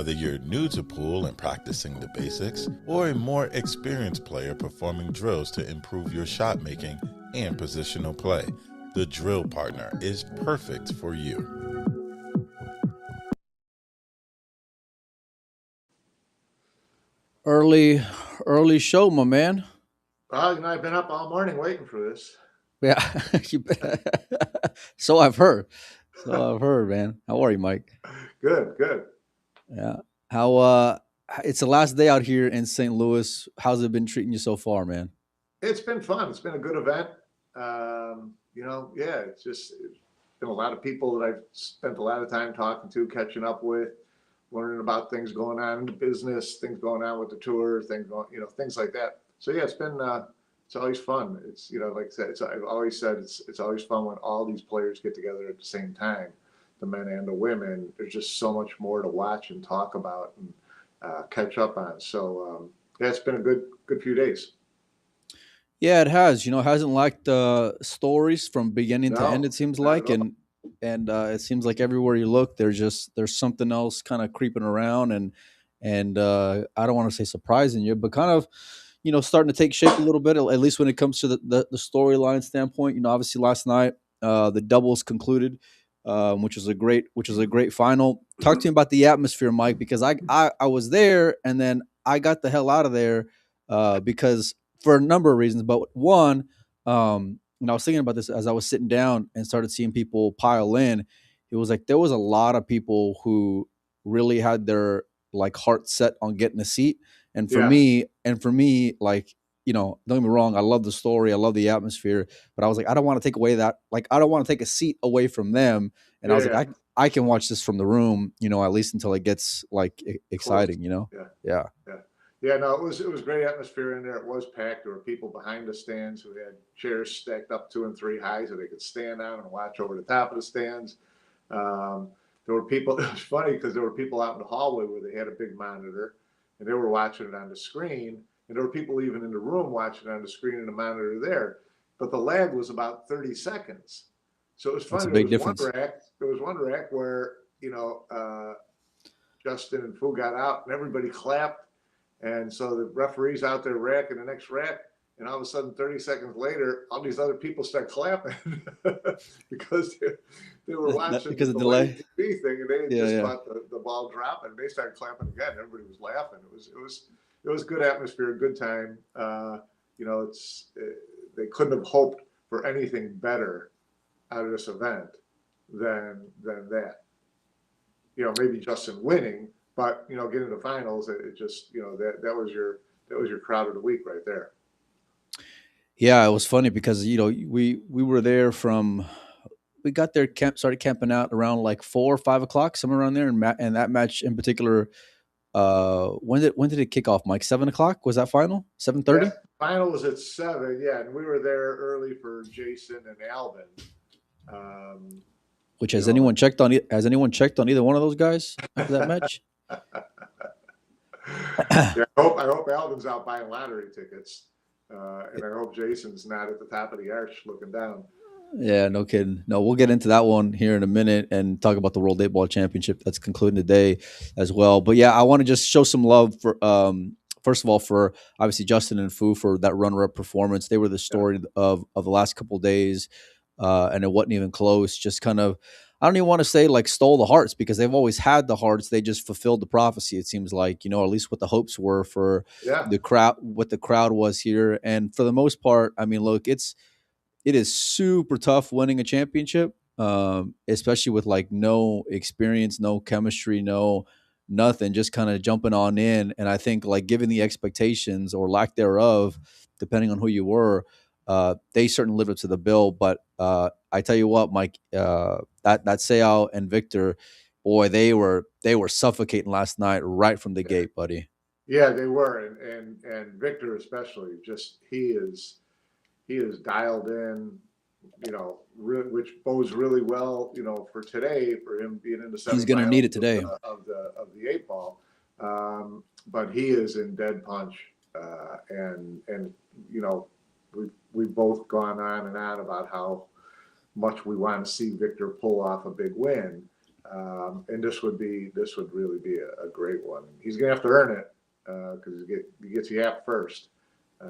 Whether you're new to pool and practicing the basics, or a more experienced player performing drills to improve your shot making and positional play, the Drill Partner is perfect for you. Early show, my man. Well, I've been up all morning waiting for this. Yeah, so I've heard. So I've heard, man. How are you, Mike? Good, good. Yeah. How it's the last day out here in St. Louis. How's it been treating you so far, man? It's been fun. It's been a good event. Yeah, it's been a lot of people that I've spent a lot of time talking to, catching up with, learning about things going on in the business, things going on with the tour, things like that. So yeah, it's always fun. It's like I said, I've always said it's always fun when all these players get together at the same time, the men and the women. There's just so much more to watch and talk about and catch up on. So yeah, it's been a good few days. Yeah, it has. It hasn't lacked stories from beginning to end. No, It seems not at like, all. and it seems like everywhere you look, there's something else kind of creeping around, and I don't want to say surprising you, but kind of starting to take shape a little bit. At least when it comes to the storyline standpoint. Obviously last night the doubles concluded, which was a great final. Talk to me about the atmosphere, Mike, because I was there, and then I got the hell out of there because for a number of reasons. But one, and I was thinking about this as I was sitting down and started seeing people pile in. It was like there was a lot of people who really had their like heart set on getting a seat. Yeah, And for me, like, don't get me wrong, I love the story, I love the atmosphere, but I was like, I don't want to take away that, like, I don't want to take a seat away from them. And I yeah, was like, yeah. I can watch this from the room, at least until it gets like Close. exciting. Yeah, Yeah. yeah, yeah. No, it was great atmosphere in there. It was packed. There were people behind the stands who had chairs stacked up 2 and 3 high so they could stand on and watch over the top of the stands. Um, there were people. It was funny because there were people out in the hallway where they had a big monitor and they were watching it on the screen, and there were people even in the room watching it on the screen and the monitor there. But the lag was about 30 seconds. So it was That's a funny. There big was one difference. rack. There was one rack where Justin and Fu got out and everybody clapped. And so the referee's out there racking the next rack. And all of a sudden, 30 seconds later, all these other people start clapping because they were Not watching the because of delayed delay. TV thing, and they had Yeah, just yeah. caught the ball dropping. They started clapping again. Everybody was laughing. It was good atmosphere, good time. It's they couldn't have hoped for anything better out of this event than that. Maybe Justin winning, but getting to the finals, it just that was your crowd of the week right there. Yeah, it was funny because we were there from we got there started camping out around like 4 or 5 o'clock, somewhere around there, and that match in particular. When did it kick off, Mike? 7 o'clock was that final? 7:30. That final was at 7, yeah, and we were there early for Jason and Alvin. Um, Which you know, has anyone checked on either one of those guys after that match? yeah, I hope Alvin's out buying lottery tickets, and I hope Jason's not at the top of the arch looking down. Yeah, no kidding. No, we'll get into that one here in a minute and talk about the World 8 Ball Championship that's concluding today as well. But yeah, I want to just show some love for first of all for obviously Justin and Fu for that runner-up performance. They were the Yeah, story of the last couple of days, and it wasn't even close. Just kind of, I don't even want to say like stole the hearts because they've always had the hearts. They just fulfilled the prophecy. It seems like at least what the hopes were for yeah, the crowd, what the crowd was here, and for the most part, I mean, look, it is super tough winning a championship, especially with like no experience, no chemistry, no nothing, just kind of jumping on in. And I think like given the expectations or lack thereof, depending on who you were, they certainly lived up to the bill. But I tell you what, Mike, that Seo and Victor, boy, they were suffocating last night right from the yeah, gate, buddy. yeah. They were, and Victor especially. Just he is dialed in, which bodes really well, for today for him being in the He's gonna need semifinals it today. of the 8 ball. But he is in dead punch, and we've both gone on and on about how much we want to see Victor pull off a big win. And this would really be a great one. He's gonna have to earn it because he gets yapped first. They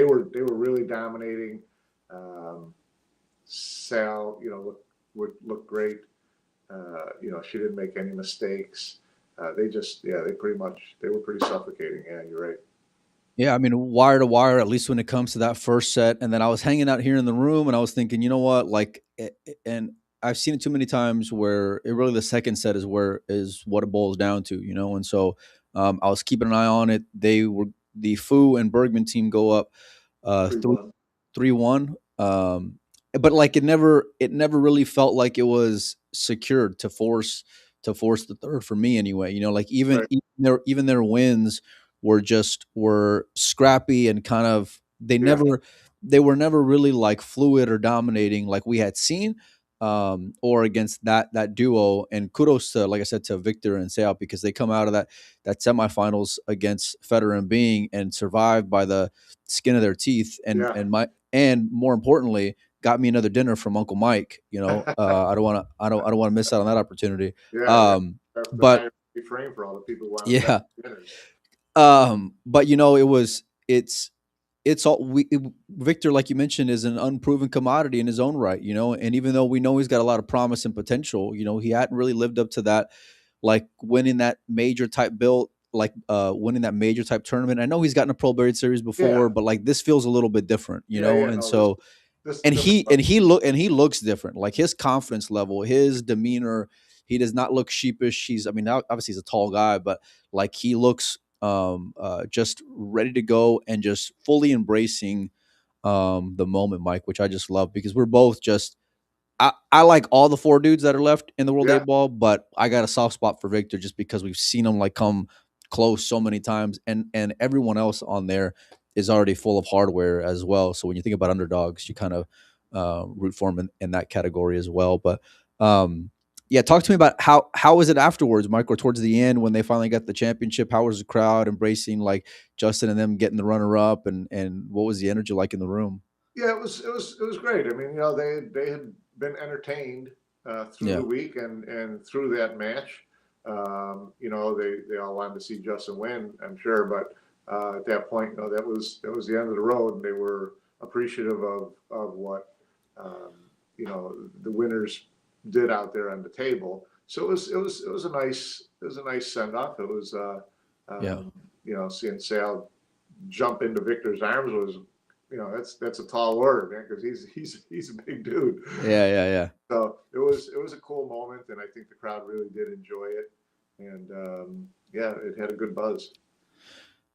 were really dominating. Sal, looked great. She didn't make any mistakes. They were pretty suffocating. Yeah, you're right. Yeah, I mean, wire to wire, at least when it comes to that first set. And then I was hanging out here in the room and I was thinking, you know what? And I've seen it too many times where it really the second set is what it boils down to, you know? And so I was keeping an eye on it. The Fu and Bergman team go up Three 3 one. 3-1. But like it never really felt like it was secured to force the third for me anyway. You know, like Right. even their wins were scrappy and kind of Yeah. they were never really like fluid or dominating like we had seen or against that duo. And kudos to, like I said, to Wiktor and Seo, because they come out of that semifinals against Federer and Being and survived by the skin of their teeth, Yeah. and more importantly got me another dinner from Uncle Mike. You know, I don't want to miss out on that opportunity. Yeah. Um, The but higher frame for all the people who want to bet yeah, dinners. but it's all Victor, like you mentioned, is an unproven commodity in his own right, you know. And even though we know he's got a lot of promise and potential, you know, he hadn't really lived up to that, like winning that major type build, like winning that major type tournament. I know he's gotten a Pro Bird Series before, Yeah. but like this feels a little bit different, you know. Yeah. And No, this so this is a and different he level. and he look and he looks different. Like his confidence level, his demeanor, he does not look sheepish. I mean, obviously he's a tall guy, but like he looks just ready to go and just fully embracing the moment, Mike, which I just love because we're both just I like all the four dudes that are left in the World Yeah. Eight Ball, but I got a soft spot for Victor just because we've seen him like come close so many times, and everyone else on there is already full of hardware as well. So when you think about underdogs, you kind of root for them in that category as well. But yeah, talk to me about how was it afterwards, Mike, or towards the end when they finally got the championship? How was the crowd embracing like Justin and them getting the runner up, and what was the energy like in the room? Yeah, it was great. I mean, they had been entertained through Yeah, the week and through that match. They all wanted to see Justin win, I'm sure, but at that point, that was the end of the road, and they were appreciative of what the winners did out there on the table. So it was a nice send off. It was yeah, seeing Sal jump into Victor's arms was, that's a tall word, man, because he's a big dude. yeah, yeah, yeah. So it was a cool moment, and I think the crowd really did enjoy it, and yeah, it had a good buzz.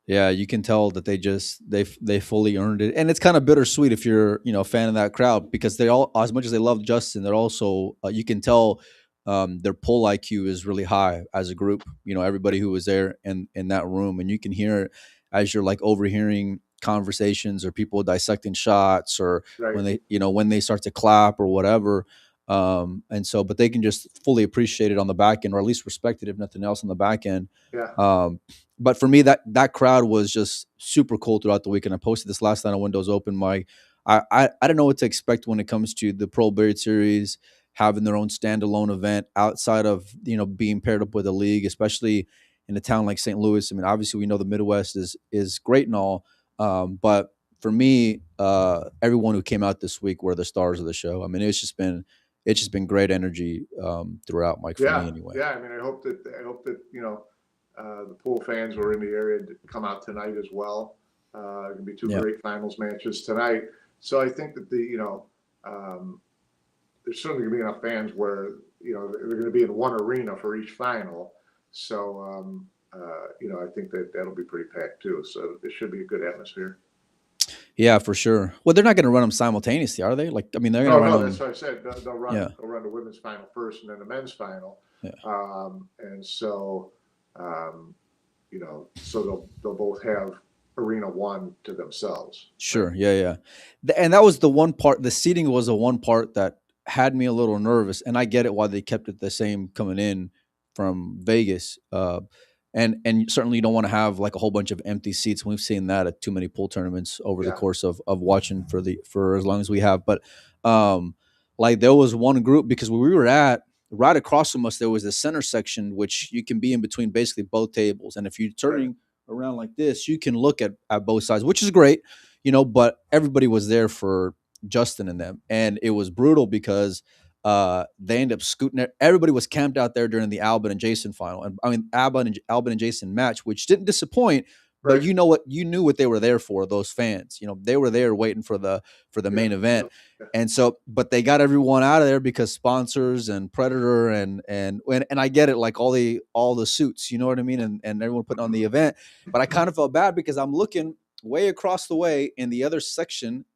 Yeah, you can tell that they fully earned it, and it's kind of bittersweet if you're a fan of that crowd because they all, as much as they love Justin, they're also you can tell their pull IQ is really high as a group. You know, everybody who was there in that room, and you can hear it as you're like overhearing conversations or people dissecting shots or Right? when they start to clap or whatever. And so, but they can just fully appreciate it on the back end, or at least respect it if nothing else on the back end. Yeah. But for me, that crowd was just super cool throughout the weekend. I posted this last night on Windows Open. I don't know what to expect when it comes to the Pro Billiard Series having their own standalone event outside of being paired up with a league, especially in a town like St. Louis. I mean, obviously we know the Midwest is great and all, but for me, everyone who came out this week were the stars of the show. I mean, it's just been great energy throughout, Mike, for me Yeah. anyway. Yeah. I mean, I hope that the pool fans who are in the area to come out tonight as well. Going to be two Yeah, great finals matches tonight. So I think that there's certainly going to be enough fans where they're going to be in one arena for each final. So I think that that'll be pretty packed too. So it should be a good atmosphere. yeah, for sure. Well, they're not going to run them simultaneously, are they? Like, I mean, they're going to No, run no, that's them. what I said. They'll Yeah, run the women's final first and then the men's final. yeah. And so so they'll both have arena one to themselves. Sure. Yeah, yeah. And that was the one part. The seating was the one part that had me a little nervous, and I get it why they kept it the same coming in from Vegas. And certainly you don't want to have like a whole bunch of empty seats. We've seen that at too many pool tournaments over the Yeah. course of watching for as long as we have. But like there was one group because where we were at, right across from us, there was the center section, which you can be in between basically both tables. And if you're Right. turning around like this, you can look at both sides, which is great, but everybody was there for Justin and them. And it was brutal because they ended up scooting it. Everybody was camped out there during the Albin and Jason final. And I mean, Albin and Jason match, which didn't disappoint. But Right. you know what? You knew what they were there for. Those fans, they were there waiting for the Yeah. main event. Yeah. And so, but they got everyone out of there because sponsors and Predator and I get it, like all the suits, you know what I mean, and everyone putting on the event. But I kind of felt bad because I'm looking way across the way in the other section,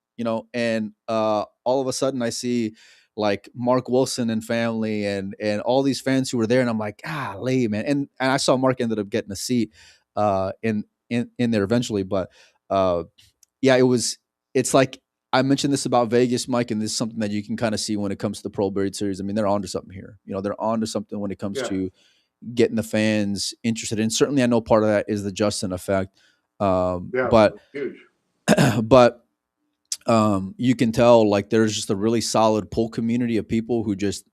and all of a sudden I see like Mark Wilson and family and all these fans who were there, and I'm like, man. And I saw Mark ended up getting a seat in there eventually, but yeah, it's like I mentioned this about Vegas, Mike, and this is something that you can kind of see when it comes to the Pro Bird Series. I mean, they're onto something here. They're onto something when it comes Yeah. to getting the fans interested. And certainly, I know part of that is the Justin effect. Yeah. But Huge. but you can tell like there's just a really solid pull community of people who just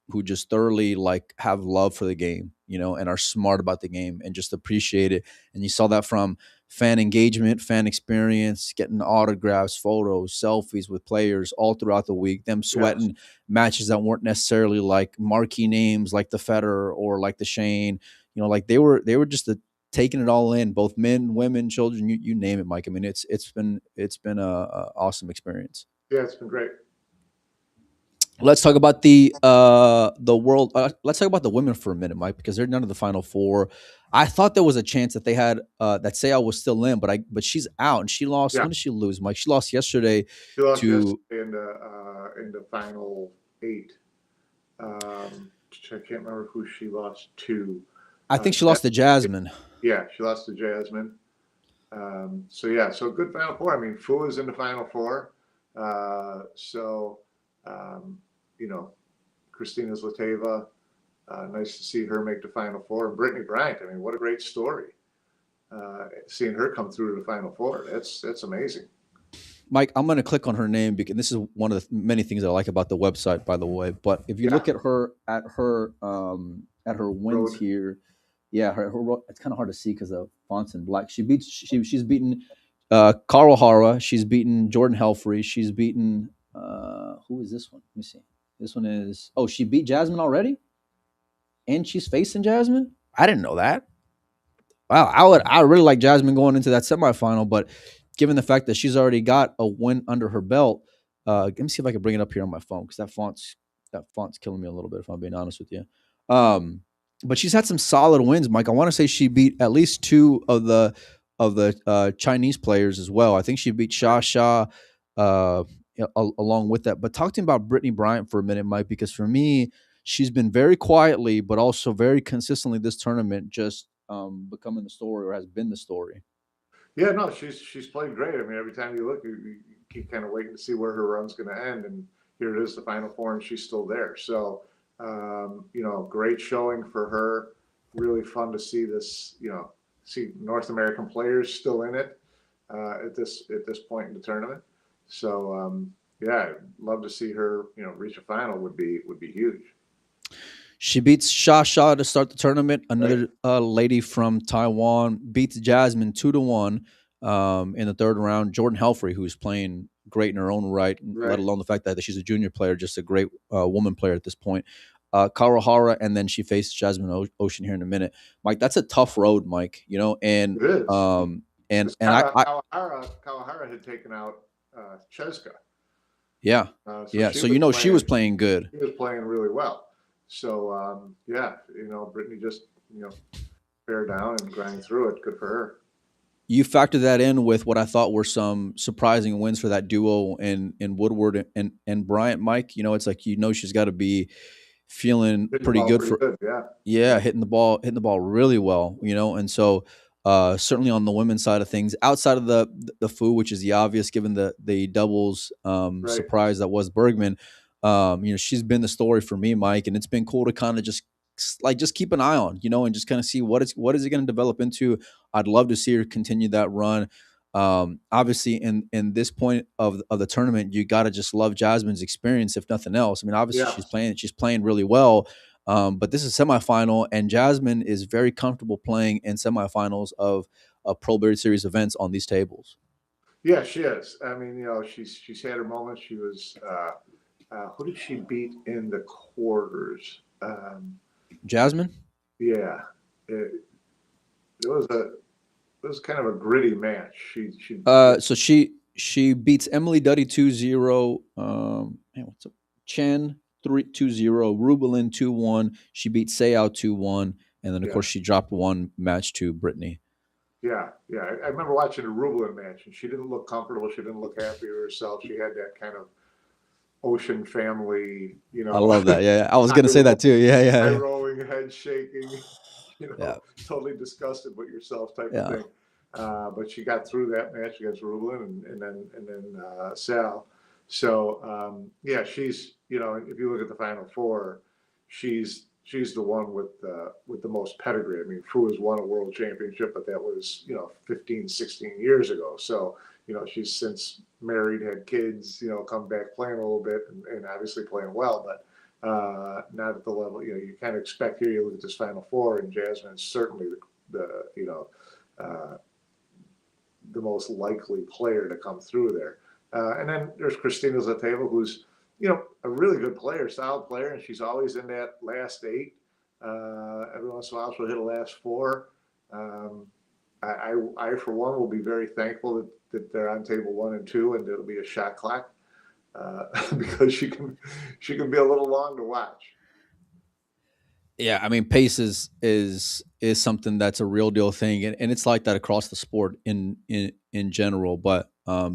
thoroughly like have love for the game, and are smart about the game and just appreciate it. And you saw that from fan engagement, fan experience, getting autographs, photos, selfies with players all throughout the week, them sweating matches that weren't necessarily like marquee names like the Federer or like the Shane, like they were just taking it all in, both men, women, children, you name it, Mike. I mean, it's been a awesome experience. Yeah, it's been great. Let's talk about the world. Let's talk about the women for a minute, Mike, because they're none of the final four. I thought there was a chance that they had that Seo was still in, but she's out and she lost. Yeah. When did she lose, Mike? She lost yesterday. She lost to yesterday in the final 8. I can't remember who she lost to. I think she lost to Jasmine. Yeah, she lost to Jasmine. So good Final Four. I mean, Fu is in the Final Four. Christina Zlateva, nice to see her make the Final Four. And Brittany Bryant, I mean, what a great story. Seeing her come through to the Final Four, that's amazing. Mike, I'm going to click on her name because this is one of the many things I like about the website, by the way. But if you look at her wins here, her it's kind of hard to see because the font's in black. She's beaten Carl Hara. She's beaten Jordan Helfrey. She's beaten who is this one? Let me see. This one is she beat Jasmine already, and she's facing Jasmine. I didn't know that. Wow, I really like Jasmine going into that semifinal, but given the fact that she's already got a win under her belt, let me see if I can bring it up here on my phone because that font's killing me a little bit, if I'm being honest with you. But she's had some solid wins, Mike. I want to say she beat at least 2 of the Chinese players as well. I think she beat Sha along with that. But talk to me about Brittany Bryant for a minute, Mike, because for me, she's been very quietly, but also very consistently this tournament, just becoming the story or has been the story. Yeah, no, she's played great. I mean, every time you look, you keep kind of waiting to see where her run's going to end, and here it is, the Final Four, and she's still there. So, great showing for her. Really fun to see this. See North American players still in it at this point in the tournament. So, I'd love to see her. Reach a final would be huge. She beats Sha to start the tournament. Another lady from Taiwan beats Jasmine 2-1 in the third round. Jordan Helfrey, who's playing great in her own right, let alone the fact that she's a junior player, just a great woman player at this point. Karohara, and then she faces Jasmine Ocean here in a minute. Mike, that's a tough road, Mike. And it is. Kawahara had taken out Cheska. Yeah. So she was playing good. She was playing really well. So, Brittany just, bear down and grind through it. Good for her. You factor that in with what I thought were some surprising wins for that duo in Woodward and Bryant, Mike. It's like, she's got to be feeling pretty good hitting the ball really well, and so certainly on the women's side of things, outside of the Fu, which is the obvious given the doubles surprise that was Bergman. She's been the story for me, Mike, and it's been cool to kind of just keep an eye on, and just kind of see what is it going to develop into. I'd love to see her continue that run. Obviously, in this point of the tournament, you got to just love Jasmine's experience, if nothing else. I mean, obviously Yeah. she's playing really well, but this is semifinal, and Jasmine is very comfortable playing in semifinals of Pro Beard Series events on these tables. Yeah, she is. I mean, she's had her moments. She was who did she beat in the quarters? Jasmine. Yeah, it was kind of a gritty match. She So she beats Emily Duddy 2-0. What's up? Chen 3-2-0. Rubelin 2-1. She beat Seo 2-1, and then of Yeah, course she dropped one match to Brittany. yeah, yeah. I remember watching a Rubelin match, and she didn't look comfortable. She didn't look happy with herself. She had that kind of ocean family, I love that. Yeah, I was eye, gonna say that too. Yeah, yeah, eye yeah. rolling, head shaking, Yeah, totally disgusted with yourself type of yeah. thing. But she got through that match against Rubelin and then Sal. So yeah, she's if you look at the final four, she's the one with the most pedigree. I mean, Fu has won a world championship, but that was 15, 16 years ago. So she's since married, had kids, come back playing a little bit and obviously playing well, but not at the level you kind of expect here. You look at this final four, and Jasmine is certainly uh, the most likely player to come through there. And then there's Christina Zlateva, who's a really good player, solid player, and she's always in that last eight. Every once in a while, she'll hit a last four. Um, I, for one, will be very thankful that they're on table 1 and 2, and there'll be a shot clock because she can be a little long to watch. Yeah, I mean, pace is something that's a real deal thing, and it's like that across the sport in general. But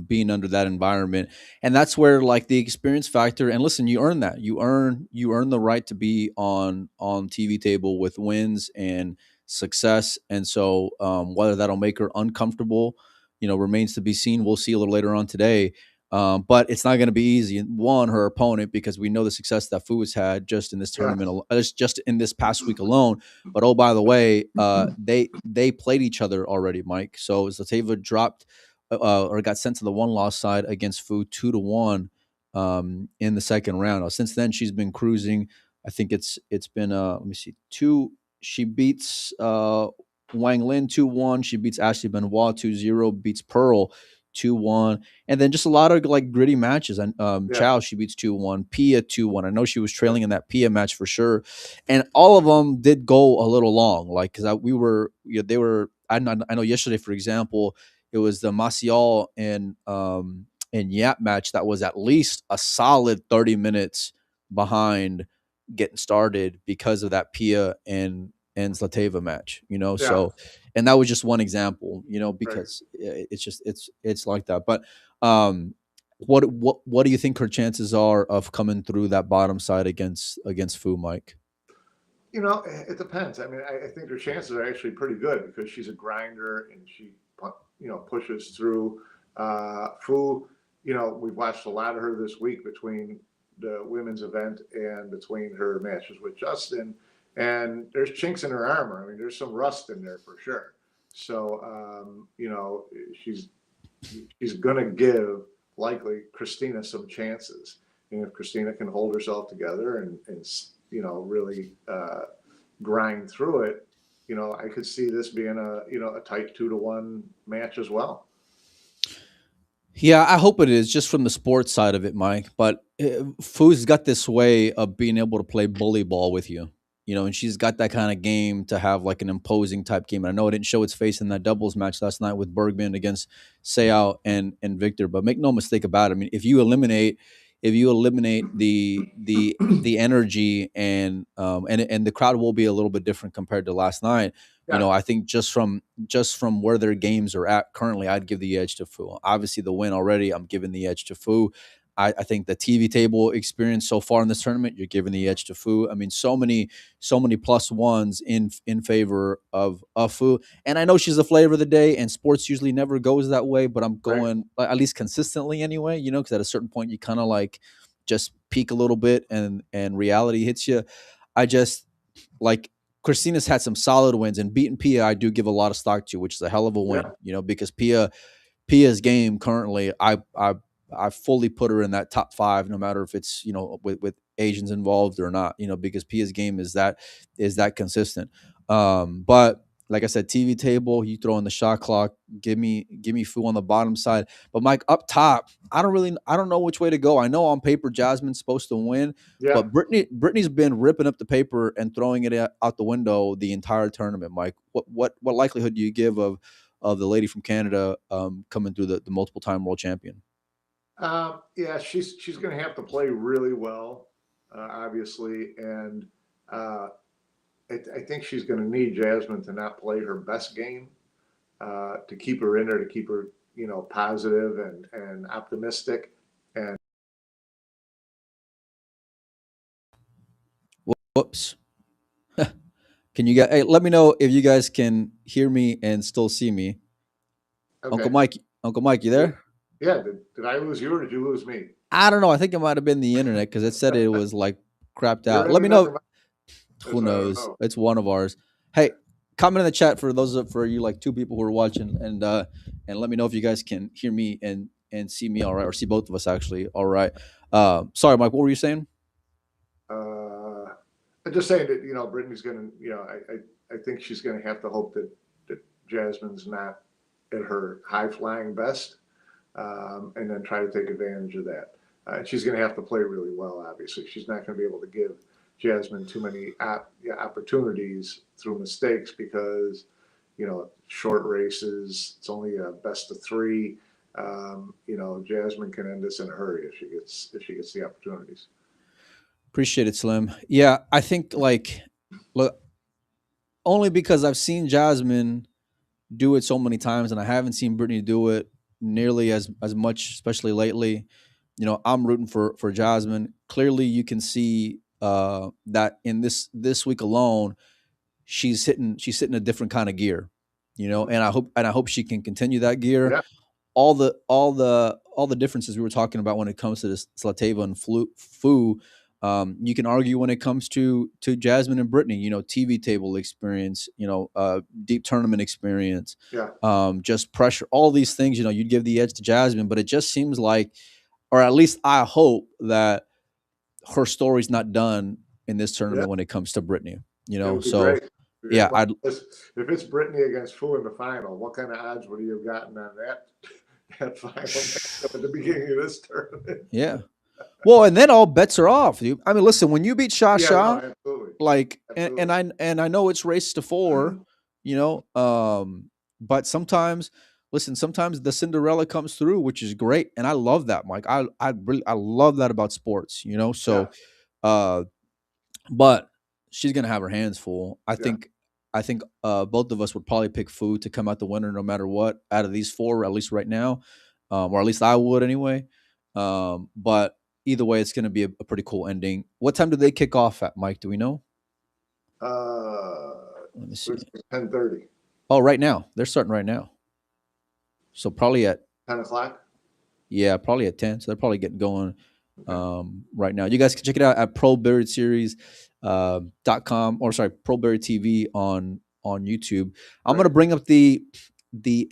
being under that environment, and that's where like the experience factor. And listen, you earn that. You earn the right to be on TV table with wins and success. And so whether that'll make her uncomfortable, remains to be seen. We'll see a little later on today. But it's not going to be easy. One, her opponent, because we know the success that Fu has had just in this Yeah, tournament, just in this past week alone. But oh, by the way, they played each other already, Mike. So Zlateva dropped or got sent to the one loss side against Fu 2-1 in the second round. Now, since then, she's been cruising. I think it's been let me see, two. She beats Wang Lin 2-1. She beats Ashley Benoit 2-0. Beats Pearl 2-1, and then just a lot of like gritty matches. And yeah, Chow, she beats 2-1, Pia 2-1. I know she was trailing in that Pia match for sure, and all of them did go a little long. Like because they were. I know yesterday, for example, it was the Maciel and Yap match that was at least a solid 30 minutes behind getting started because of that Pia and Zlateva match. yeah, So and that was just one example, right. because it's just it's like that. But what do you think her chances are of coming through that bottom side against Fu, Mike? It depends. I mean, I think her chances are actually pretty good because she's a grinder and she, pushes through. Fu, we've watched a lot of her this week between the women's event and between her matches with Justin, and there's chinks in her armor. I mean, there's some rust in there for sure. So, she's going to give likely Christina some chances. And if Christina can hold herself together and really grind through it, I could see this being a tight 2-1 match as well. Yeah, I hope it is just from the sports side of it, Mike. But Fu's got this way of being able to play bully ball with you, and she's got that kind of game to have like an imposing type game. And I know it didn't show its face in that doubles match last night with Bergman against Seo and Victor, but make no mistake about it. I mean, if you eliminate the energy and the crowd will be a little bit different compared to last night. Yeah, I think just from where their games are at currently, I'd give the edge to Fu. Obviously, the win already, I'm giving the edge to Fu. I think the TV table experience so far in this tournament, you're giving the edge to Fu. I mean, so many plus ones in favor of Fu. And I know she's the flavor of the day, and sports usually never goes that way, but I'm right. going at least consistently anyway. Because at a certain point you kind of like just peak a little bit, and reality hits you. I just like Christina's had some solid wins, and beating Pia, I do give a lot of stock to, which is a hell of a win. Yeah, Because Pia Pia's game currently, I fully put her in that top 5, no matter if it's, with Asians involved or not, because Pia's game is that consistent. But like I said, TV table, you throw in the shot clock, give me Fu on the bottom side. But Mike, up top, I don't know which way to go. I know on paper Jasmine's supposed to win, Yeah. but Brittany's been ripping up the paper and throwing it out the window the entire tournament. Mike, what likelihood do you give of the lady from Canada coming through the multiple time world champion? Yeah, she's going to have to play really well, obviously, and I think she's going to need Jasmine to not play her best game to keep her in there, to keep her, positive and optimistic. And Whoops. Can you guys? Hey, let me know if you guys can hear me and still see me. Uncle okay, Mike, Uncle Mike, you there? yeah. Did I lose you or did you lose me? I don't know. I think it might have been the internet because it said it was like crapped Your out. Let me internet know. or mine? Who That's what I don't knows? know. It's one of ours. Hey, comment in the chat for you like 2 people who are watching, and let me know if you guys can hear me and see me all right, or see both of us actually all right. Sorry, Mike. What were you saying? I'm just saying that Brittany's going to I think she's going to have to hope that Jasmine's not at her high flying best, and then try to take advantage of that. And she's going to have to play really well. Obviously, she's not going to be able to give Jasmine too many opportunities through mistakes because short races. It's only a best of 3. Jasmine can end this in a hurry if she gets the opportunities. Appreciate it, Slim. Yeah, I think look, only because I've seen Jasmine do it so many times, and I haven't seen Brittany do it nearly as much, especially lately. I'm rooting for Jasmine. Clearly, you can see that in this week alone, she's hitting a different kind of gear. And I hope she can continue that gear. Yeah, All the differences we were talking about when it comes to this Slateva and Fu. You can argue when it comes to Jasmine and Brittany. TV table experience. Deep tournament experience. yeah, Just pressure. All these things. You'd give the edge to Jasmine, but it just seems like, or at least I hope that her story's not done in this yeah. tournament when it comes to Brittany. It would be So great. yeah, If it's Brittany against Fu in the final, what kind of odds would you have gotten on that final matchup at the beginning of this tournament? yeah. Well, and then all bets are off, dude. I mean, listen, when you beat Sha Yeah, no, Sha, absolutely, like, absolutely. and I know it's race to 4, you know, but sometimes the Cinderella comes through, which is great, and I love that, Mike. I love that about sports, Yeah, So, uh, but she's gonna have her hands full. I yeah. think. Both of us would probably pick Food to come out the winner no matter what out of these 4, at least right now, or at least I would anyway. But either way, it's going to be a pretty cool ending. What time do they kick off at, Mike? Do we know? Uh, Let me see. it's 10:30, Oh, right now they're starting right now. So probably at 10 o'clock. probably at 10. So they're probably getting going Okay. right now. You guys can check it out at proberryseries.com, or sorry, Proberry TV on YouTube. I'm Right. gonna bring up the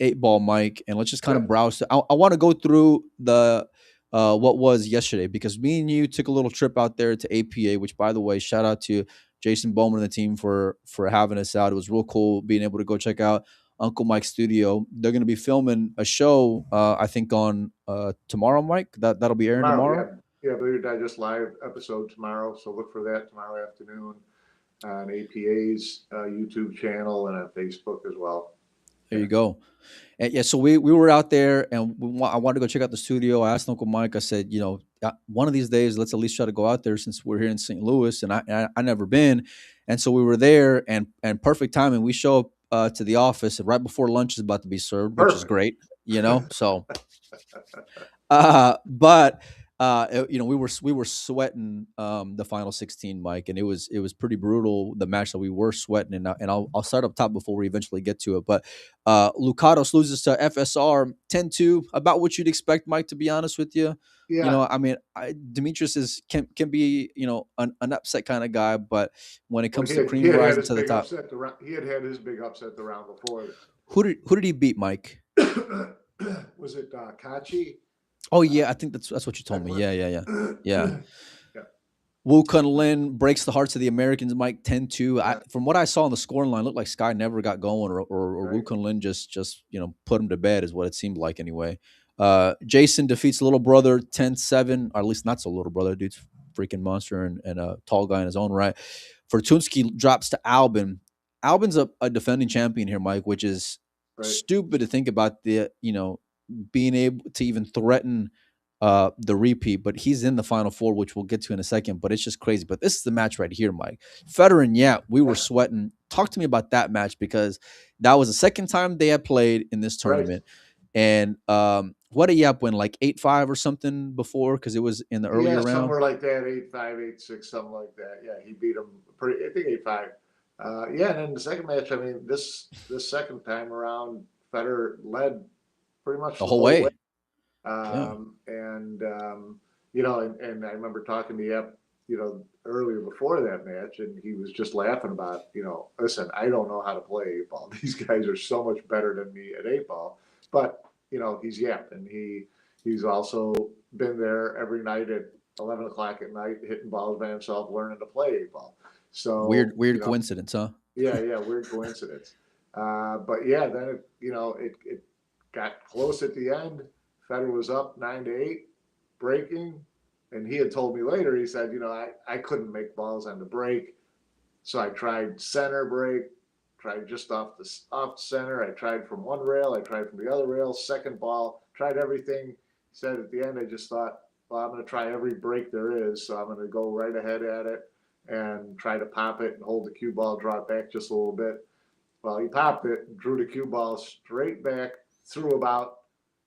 8 ball mic and let's just kind Yeah. of browse. I want to go through the what was yesterday, because me and you took a little trip out there to APA, which, by the way, shout out to Jason Bowman and the team for having us out. It was real cool being able to go check out Uncle Mike's studio. They're going to be filming a show, I think, on tomorrow, Mike. That'll be airing Tomorrow, tomorrow. yeah, Believe It or Digest live episode tomorrow. So look for that tomorrow afternoon on APA's YouTube channel and on Facebook as well. There you go. And yeah, so we were out there, and I wanted to go check out the studio. I asked Uncle Mike. I said, one of these days, let's at least try to go out there since we're here in St. Louis, and I never been. And so we were there, and perfect timing. We show up to the office right before lunch is about to be served, which is Perfect. great. So but we were sweating the final 16, Mike, and it was pretty brutal, the match that we were sweating. And I'll start up top before we eventually get to it. But Lucados loses to FSR 10-2, about what you'd expect, Mike, to be honest with you. Yeah. I mean, Demetrius can be an upset kind of guy, but when it comes to He cream had rising his to the big top, upset. He had his big upset the round before. who did he beat, Mike? was it Kachi? Oh yeah, I think that's what you told me. Edward? Yeah. Yeah, Wu Kun Lin breaks the hearts of the Americans, Mike 10-2. yeah, From what I saw on the scoring line, looked like Sky never got going, or Wu right. Kun Lin just put him to bed, is what it seemed like anyway. Jason defeats little brother 10-7, or at least not so little brother. Dude's freaking monster and a tall guy in his own right. Fortunski drops to Albin. Albin's a defending champion here, Mike, which is Right. stupid to think about being able to even threaten the repeat, but he's in the final four, which we'll get to in a second. But it's just crazy. But this is the match right here, Mike. Federer and Yap, we were sweating. Talk to me about that match, because that was the second time they had played in this Right. tournament. And what did Yap win, like 8-5 or something before? Because it was in the earlier round. Somewhere like that, 8-5, 8-6, something like that. Yeah, he beat him pretty. I think 8-5. Yeah, and then the second match. I mean, this second time around, Federer led pretty much The whole way. And and I remember talking to Yep, earlier before that match, and he was just laughing about, listen, I don't know how to play 8-ball. These guys are so much better than me at 8-ball. But he's Yep, and he's also been there every night at 11 o'clock at night, hitting balls by himself, learning to play 8-ball. So weird coincidence, huh? Yeah, weird coincidence. But yeah, then it got close at the end. Federer was up 9-8, breaking, and he had told me later. He said, I couldn't make balls on the break, so I tried center break, tried just off center. I tried from one rail, I tried from the other rail, second ball, tried everything. He said at the end, I just thought, well, I'm going to try every break there is, so I'm going to go right ahead at it and try to pop it and hold the cue ball, draw it back just a little bit. Well, he popped it, drew the cue ball straight back, threw about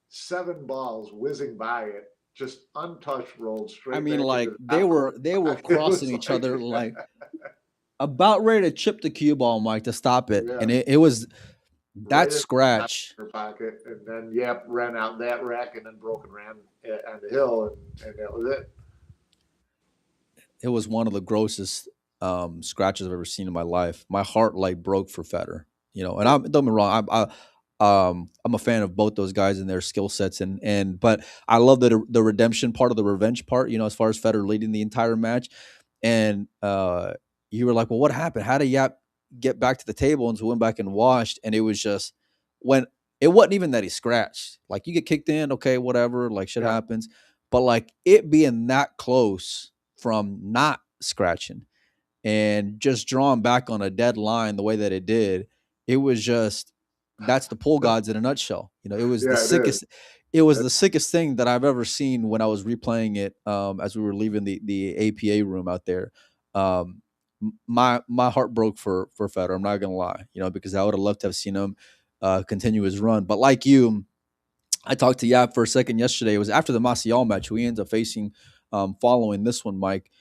7 balls whizzing by it, just untouched, rolled straight. I mean, back like into they were crossing each other, like about ready to chip the cue ball, Mike, to stop it, and it was that right scratch. In her pocket, and then Yep ran out that rack, and then broke and ran on the hill, and that was it. It was one of the grossest scratches I've ever seen in my life. My heart like broke for Federer, and don't get me wrong, I'm a fan of both those guys and their skill sets, but I love the redemption part of the revenge part, as far as Federer leading the entire match. And you were like, well, what happened? How did Yap get back to the table? And so went back and washed, and it was just when it wasn't even that he scratched. Like, you get kicked in, okay, whatever, like shit happens. But like it being that close from not scratching and just drawing back on a dead line the way that it did, it was just, that's the pool gods in a nutshell. It was the sickest. It was the sickest thing that I've ever seen when I was replaying it as we were leaving the APA room out there. My heart broke for Federer. I'm not gonna lie, because I would have loved to have seen him continue his run. But like you, I talked to Yap for a second yesterday. It was after the Maciel match, who he ends up facing following this one, Mike.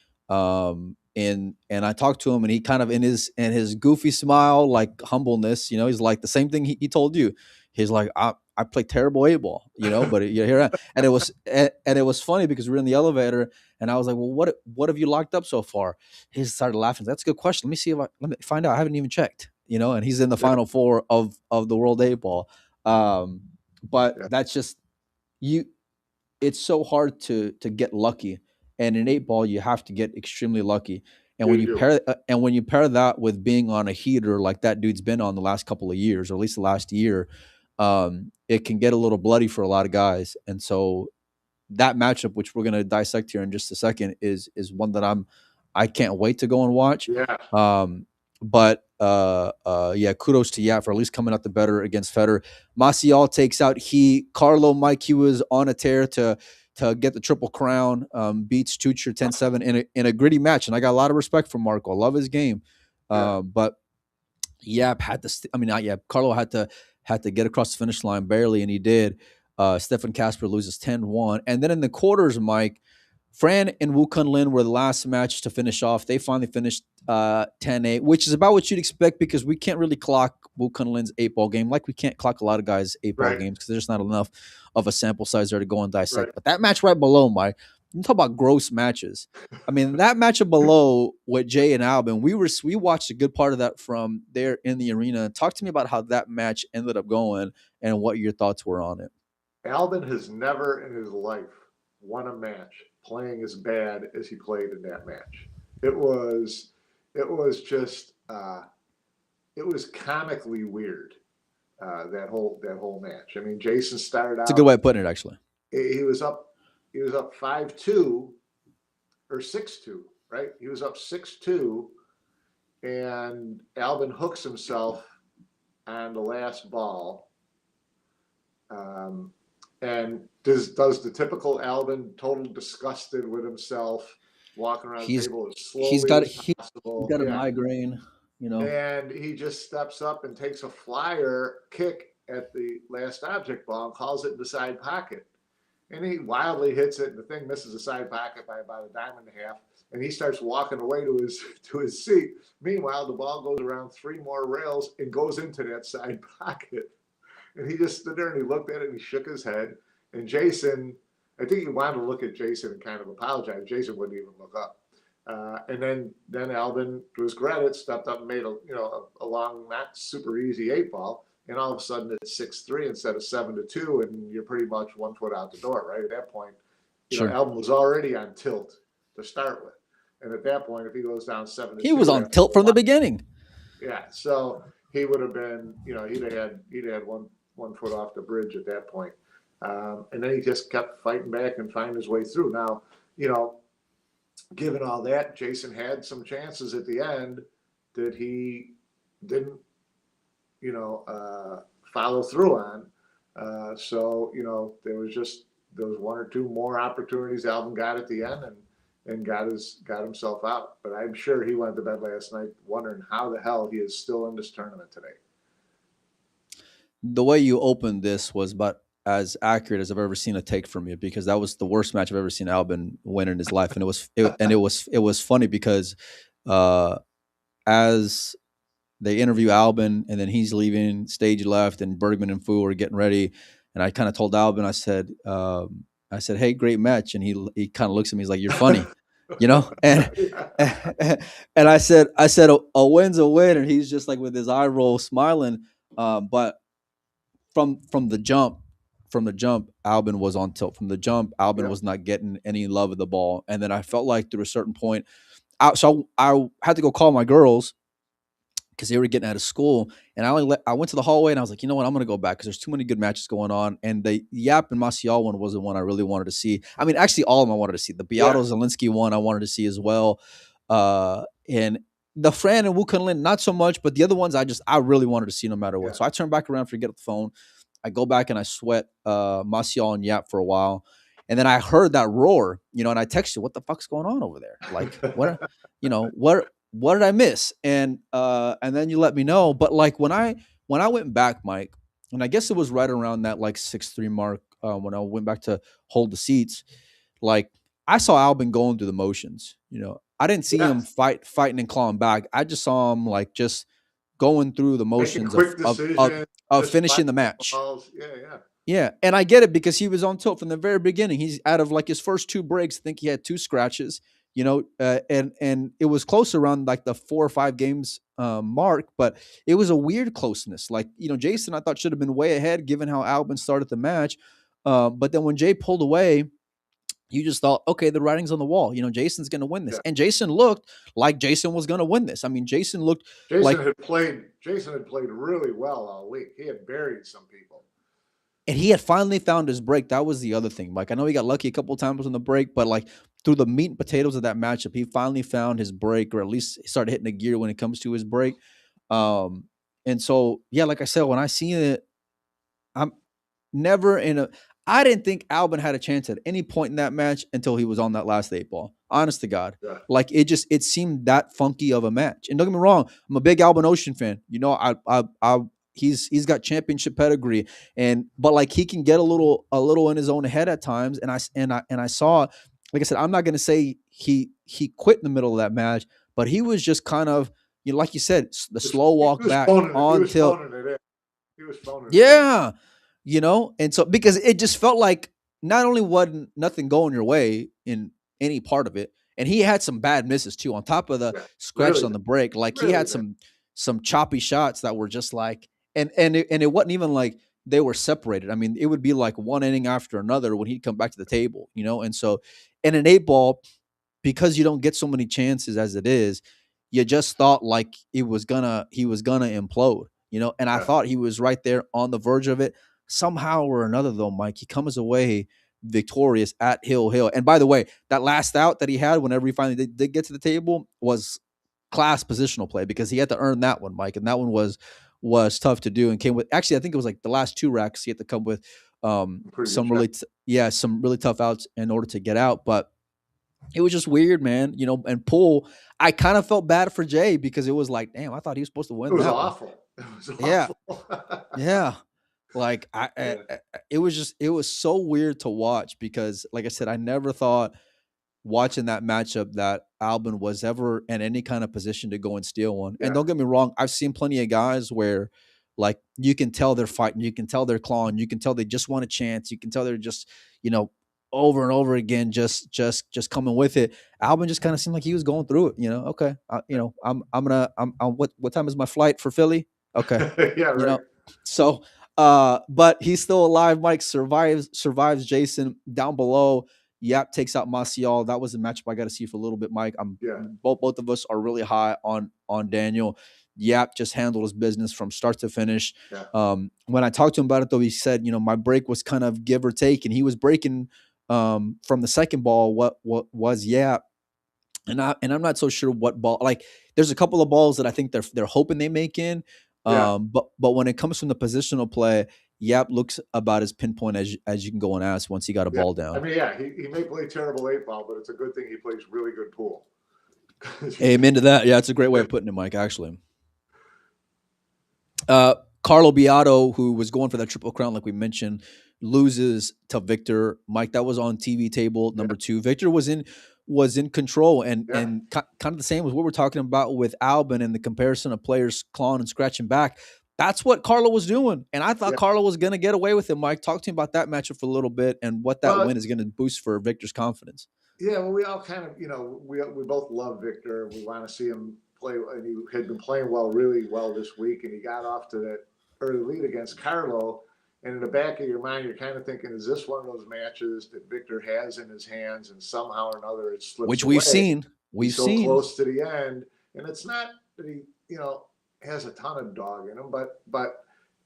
And I talked to him, and he kind of in his goofy smile, like humbleness, he's like the same thing he told you. He's like, I play terrible 8-ball, but you hear that. And it was funny because we were in the elevator, and I was like, well, what have you locked up so far? He started laughing. That's a good question. Let me find out. I haven't even checked, and he's in the final four of the World 8-ball. But that's just you. It's so hard to get lucky, and in 8-ball you have to get extremely lucky. And when you pair that with being on a heater like that dude's been on the last couple of years, or at least the last year, it can get a little bloody for a lot of guys. And so that matchup, which we're going to dissect here in just a second, is one that I can't wait to go and watch. But kudos to Yap for at least coming out the better against Federer. Maciel takes out Carlo Mike. He was on a tear to get the Triple Crown, beats Tucher 10-7 in a gritty match. And I got a lot of respect for Marco. I love his game. But Yap had to, not Yap, Carlo had to get across the finish line barely, and he did. Stefan Kasper loses 10-1. And then in the quarters, Mike, Fran and Wu Kun Lin were the last match to finish off. They finally finished 10-8, which is about what you'd expect, because we can't really clock Wu Kun Lin's 8-ball game like we can't clock a lot of guys' 8-ball games, because there's not enough of a sample size there to go and dissect. But that match right below, Mike, you talk about gross matches. That matchup below with Jay and Albin, we watched a good part of that from there in the arena. Talk to me about how that match ended up going and what your thoughts were on it. Albin has never in his life won a match playing as bad as he played in that match. It was just it was comically weird, that whole match. I mean, Jason started It's a good out, way of putting it, actually. he was up 5-2 or 6-2, right? He was up 6-2, and Albin hooks himself on the last ball. Um, and does the typical Albin, total disgusted with himself, walking around the He's table as he's slowly got as he's possible. got a Yeah. migraine, you know. And he just steps up and takes a flyer kick at the last object ball and calls it in the side pocket. And he wildly hits it, and the thing misses the side pocket by about a dime and a half. And he starts walking away to his seat. Meanwhile, the ball goes around 3 more rails and goes into that side pocket. And he just stood there and he looked at it and he shook his head. And Jason, I think he wanted to look at Jason and kind of apologize. Jason wouldn't even look up. And then Albin, to his credit, stepped up and made a long, not super easy 8-ball. And all of a sudden it's 6-3 instead of 7-2, and you're pretty much 1 foot out the door, right? At that point, Sure. Albin was already on tilt to start with. And at that point, if he goes down 7-2, He was on tilt from the beginning. Yeah, so he would have been, he'd had one foot off the bridge at that point. And then he just kept fighting back and finding his way through. Now, given all that, Jason had some chances at the end that he didn't, follow through on. So there was 1 or 2 more opportunities Albin got at the end and got himself out. But I'm sure he went to bed last night wondering how the hell he is still in this tournament today. The way you opened this was about as accurate as I've ever seen a take from you, because that was the worst match I've ever seen Albin win in his life, and it was funny because as they interview Albin and then he's leaving stage left, and Bergman and Fu are getting ready, and I kind of told Albin, I said, "Hey, great match," and he kind of looks at me, he's like, "You're funny." And and I said a win's a win, and he's just like with his eye roll smiling, but from the jump, Albin was on tilt. From the jump, Albin was not getting any love of the ball. And then I felt like through a certain point, so I had to go call my girls because they were getting out of school. And I went to the hallway and I was like, you know what, I'm going to go back because there's too many good matches going on. And the Yap and Maciel one was the one I really wanted to see. I mean, actually, all of them I wanted to see. The Beato Zielinski one I wanted to see as well. And the Fran and Wu Kunlin, not so much, but the other ones I really wanted to see no matter what. Yeah. So I turned back around, forget the phone. I go back and I sweat Maciel and Yap for a while. And then I heard that roar, and I texted you, what the fuck's going on over there? Like, what did I miss? And then you let me know. But like when I went back, Mike, and I guess it was right around that like 6-3 mark when I went back to hold the seats, like I saw Albin going through the motions. I didn't see him fighting and clawing back. I just saw him like just going through the motions of finishing the match. Yeah, and I get it because he was on tilt from the very beginning. He's out of like his first 2 breaks. I think he had 2 scratches. And it was close around like the 4 or 5 games mark, but it was a weird closeness. Like, Jason, I thought should have been way ahead given how Albin started the match. But then when Jay pulled away, you just thought, okay, the writing's on the wall. Jason's going to win this. Yeah. And Jason looked like Jason was going to win this. I mean, Jason had played really well all week. He had buried some people. And he had finally found his break. That was the other thing. Like, I know he got lucky a couple of times on the break, but like through the meat and potatoes of that matchup, he finally found his break, or at least started hitting a gear when it comes to his break. And so, yeah, like I said, when I seen it, I'm never I didn't think Albin had a chance at any point in that match until he was on that last 8-ball. Honest to God. Yeah. Like it seemed that funky of a match. And don't get me wrong, I'm a big Albin Ocean fan. He's got championship pedigree, but like he can get a little in his own head at times. And I saw, like I said, I'm not going to say he quit in the middle of that match, but he was just kind of, like you said, the slow walk back on tilt. He was phoning it. Yeah. And so because it just felt like not only wasn't nothing going your way in any part of it, and he had some bad misses too, on top of the scratches on the break. Like he had some choppy shots that were just like, and it wasn't even like they were separated. I mean, it would be like one inning after another when he'd come back to the table, and so in an 8 ball, because you don't get so many chances as it is, you just thought like he was gonna implode, and I Yeah. thought he was right there on the verge of it. Somehow or another, though, Mike, he comes away victorious at Hill. And by the way, that last out that he had whenever he finally did get to the table was class positional play, because he had to earn that one, Mike, and that one was tough to do, and came with, actually, I think it was like the last 2 racks he had to come with Pretty good some shot. some really tough outs in order to get out. But it was just weird, man. And Poole, I kind of felt bad for Jay, because it was like, damn, I thought he was supposed to win It was that one. awful. It was Yeah. awful. Yeah. Like Yeah. it was so weird to watch, because like I said, I never thought watching that matchup that Albin was ever in any kind of position to go and steal one. And Yeah. don't get me wrong, I've seen plenty of guys where like you can tell they're fighting, you can tell they're clawing, you can tell they just want a chance, you can tell they're just, over and over again, just coming with it. Albin just kind of seemed like he was going through it. Okay, I'm what time is my flight for Philly? Okay, Yeah, you right. know, so but he's still alive. Mike survives Jason down below. Yap takes out Martial. That was a matchup I got to see for a little bit, Mike. Yeah. Both of us are really high on Daniel. Yap just handled his business from start to finish. Yeah. When I talked to him about it, though, he said, my break was kind of give or take, and he was breaking from the second ball. What was Yap? And I'm not so sure what ball. Like, there's a couple of balls that I think they're hoping they make in. Yeah. But when it comes from the positional play, Yap looks about as pinpoint as you can go and ask once he got a Yeah. ball down. I mean, yeah, he may play terrible 8 ball, but it's a good thing he plays really good pool. Amen to that. Yeah, it's a great way of putting it, Mike, actually. Carlo Beato, who was going for that Triple Crown, like we mentioned, loses to Wiktor. Mike, that was on TV table number 2. Wiktor was in control, and kind of the same as what we're talking about with Albin and the comparison of players clawing and scratching back. That's what Carlo was doing, and I thought Carlo was going to get away with it. Mike, talk to me about that matchup for a little bit and what that win is going to boost for Wiktor's confidence. Yeah, well, we all kind of, we both love Wiktor. We want to see him play, and he had been playing really well this week, and he got off to that early lead against Carlo. And in the back of your mind, you're kind of thinking, is this one of those matches that Wiktor has in his hands, and somehow or another it slips Which away? we've seen. He's so close to the end, and it's not that he, has a ton of dog in him, but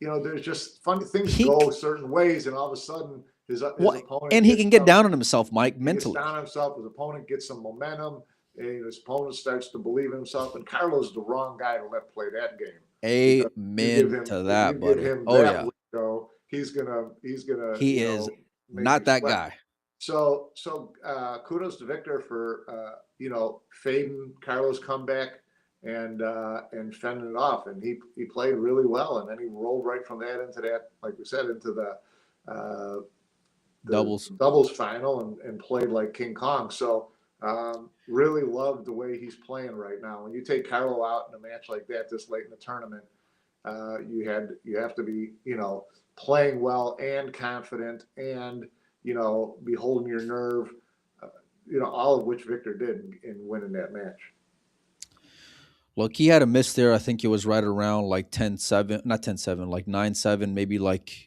there's just funny things go certain ways, and all of a sudden his opponent, and he can get down on himself, Mike, mentally. He gets down on himself. His opponent gets some momentum, and his opponent starts to believe in himself. And Carlo's the wrong guy to let play that game. Amen to that, buddy. Window, he's gonna. He is not that guy. So kudos to Wiktor for fading Carlo's comeback and fending it off, and he played really well, and then he rolled right from that into that, like we said, into the doubles final and played like King Kong. So really loved the way he's playing right now. When you take Carlo out in a match like that this late in the tournament, you have to be playing well and confident and be holding your nerve, all of which Wiktor did in winning that match. Look, he had a miss there. I think it was right around like 10-7, not 10-7, like 9-7, maybe like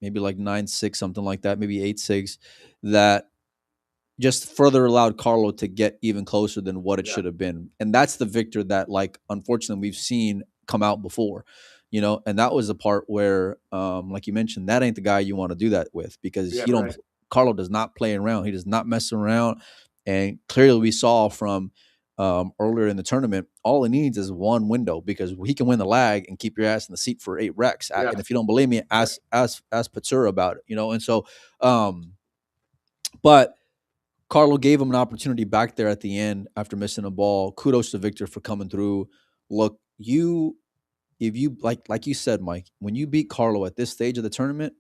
9-6, something like that, maybe 8-6, that just further allowed Carlo to get even closer than what it should have been. And that's the Wiktor that, like, unfortunately we've seen come out before, and that was the part where, like you mentioned, that ain't the guy you want to do that with, because Carlo does not play around. He does not mess around. And clearly we saw from earlier in the tournament, all he needs is one window, because he can win the lag and keep your ass in the seat for 8 wrecks. And if you don't believe me, ask Patsura about it, and so, but Carlo gave him an opportunity back there at the end after missing a ball. Kudos to Wiktor for coming through. Look, if you like you said, Mike, when you beat Carlo at this stage of the tournament,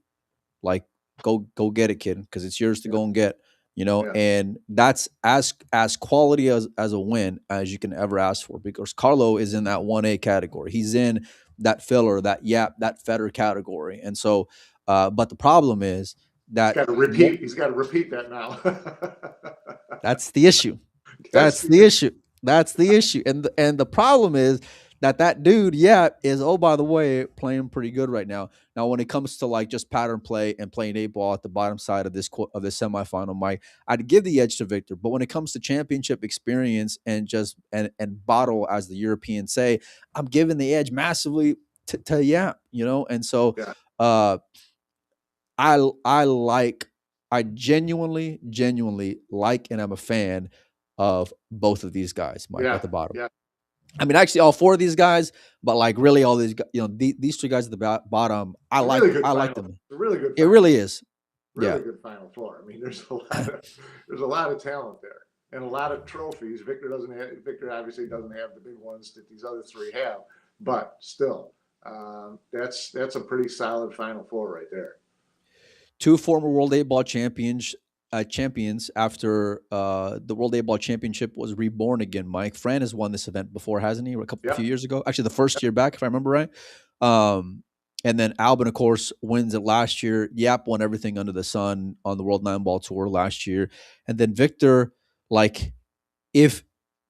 like go get it, kid, because it's yours to go and get. And that's as quality as a win as you can ever ask for, because Carlo is in that 1A category. He's in that filler, that Yap, that Federer category. And so, but the problem is that he's got to repeat that now. That's the issue. That's the issue. And the problem is that dude, yeah, is, oh, by the way, playing pretty good right now. Now, when it comes to like just pattern play and playing 8 ball at the bottom side of this semifinal, Mike, I'd give the edge to Victor. But when it comes to championship experience and just and bottle, as the Europeans say, I'm giving the edge massively to yeah, And so, Yeah. uh, I like, I genuinely like, and I'm a fan of both of these guys, Mike, at Yeah. the bottom. Yeah. I mean, actually, all 4 of these guys, but like really, all these, these 3 guys at the bottom, It's a really good I like final. them. It's a really good. It Final. really is. Yeah. Really good Final Four. I mean, there's a lot of talent there and a lot of trophies. Victor obviously doesn't have the big ones that these other 3 have, but still, that's a pretty solid Final Four right there. 2 former World 8-ball champions after the World 8-ball Championship was reborn again. Mike Fran has won this event before, hasn't he? A few years ago, actually, the first year back, if I remember right. And then Albin, of course, wins it last year. Yap won everything under the sun on the World 9-ball Tour last year. And then Victor, like, if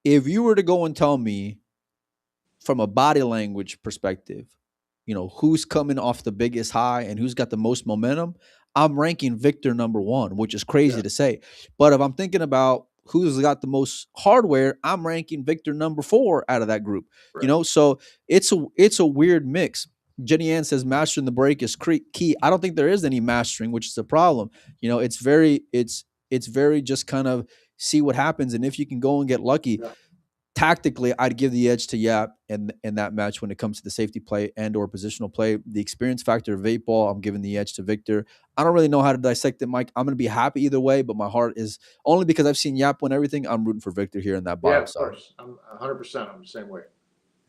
you were to go and tell me from a body language perspective, who's coming off the biggest high and who's got the most momentum, I'm ranking Victor number 1, which is crazy to say. But if I'm thinking about who's got the most hardware, I'm ranking Victor number 4 out of that group. Right. So it's a weird mix. Jenny Ann says mastering the break is key. I don't think there is any mastering, which is a problem. It's very just kind of see what happens, and if you can go and get lucky. Yeah. Tactically, I'd give the edge to Yap in that match when it comes to the safety play and or positional play. The experience factor of 8-ball, I'm giving the edge to Victor. I don't really know how to dissect it, Mike. I'm going to be happy either way, but my heart is, only because I've seen Yap win everything, I'm rooting for Victor here in that bottom side. Yeah, of course. I'm 100%. I'm the same way.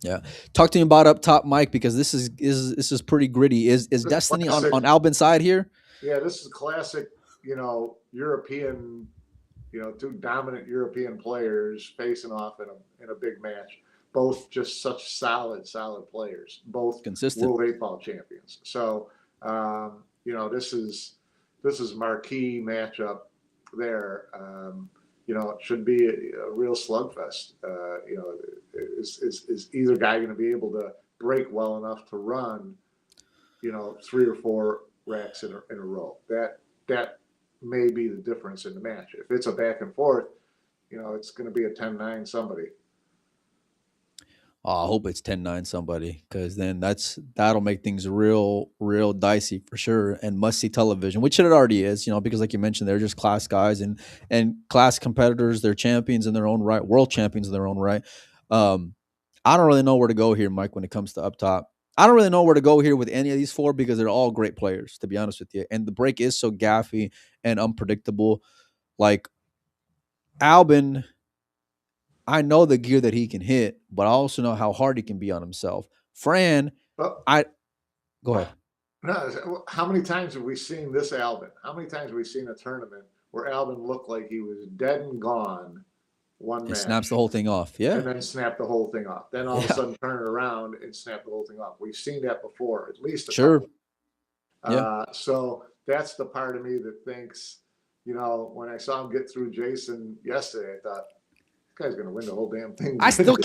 Yeah. Talk to me about up top, Mike, because this is pretty gritty. Is Destiny on Albin's side here? Yeah, this is classic, European, 2 dominant European players facing off in a big match. Both just such solid players. Both consistent World 8-ball champions. So, this is marquee matchup there. It should be a real slugfest. Is either guy going to be able to break well enough to run, 3 or 4 racks in a row? That may be the difference in the match. If it's a back and forth, it's going to be a 10-9 somebody. I hope it's 10-9 somebody, because then that'll make things real dicey for sure, and must-see television, which it already is, because like you mentioned, they're just class guys and class competitors. They're champions in their own right, world champions in their own right. I don't really know where to go here, Mike, when it comes to up top. I don't really know where to go here with any of these 4, because they're all great players, to be honest with you. And the break is so gaffy and unpredictable. Like, Albin, I know the gear that he can hit, but I also know how hard he can be on himself. Fran, go ahead. No, how many times have we seen this Albin? How many times have we seen a tournament where Albin looked like he was dead and gone one match? Snaps the whole thing off, yeah. And then snap the whole thing off. Then all of a sudden turn it around and snap the whole thing off. We've seen that before, at least a couple. So that's the part of me that thinks, when I saw him get through Jason yesterday, I thought, this guy's going to win the whole damn thing. I still